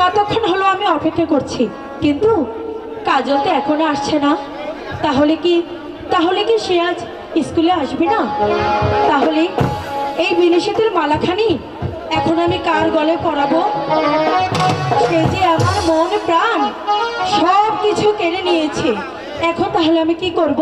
কতক্ষণ হলো আমি অপেক্ষা করছি, কিন্তু কাজল তো এখনো আসছে না। তাহলে কি সে আজ স্কুলে আসবে না? তাহলে এই বিনিশিতের মালাখানি এখন আমি কার গলে পরাবো? সে যে আমার মন প্রাণ সব কিছু কেড়ে নিয়েছে। এখন তাহলে আমি কি করব?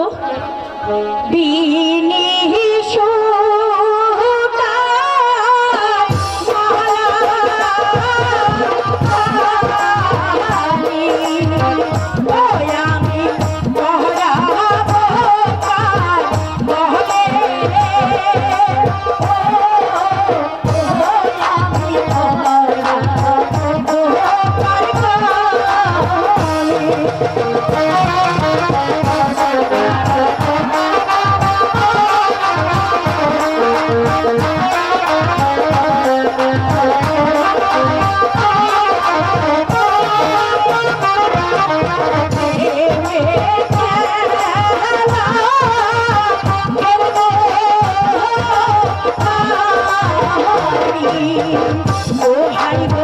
Oh,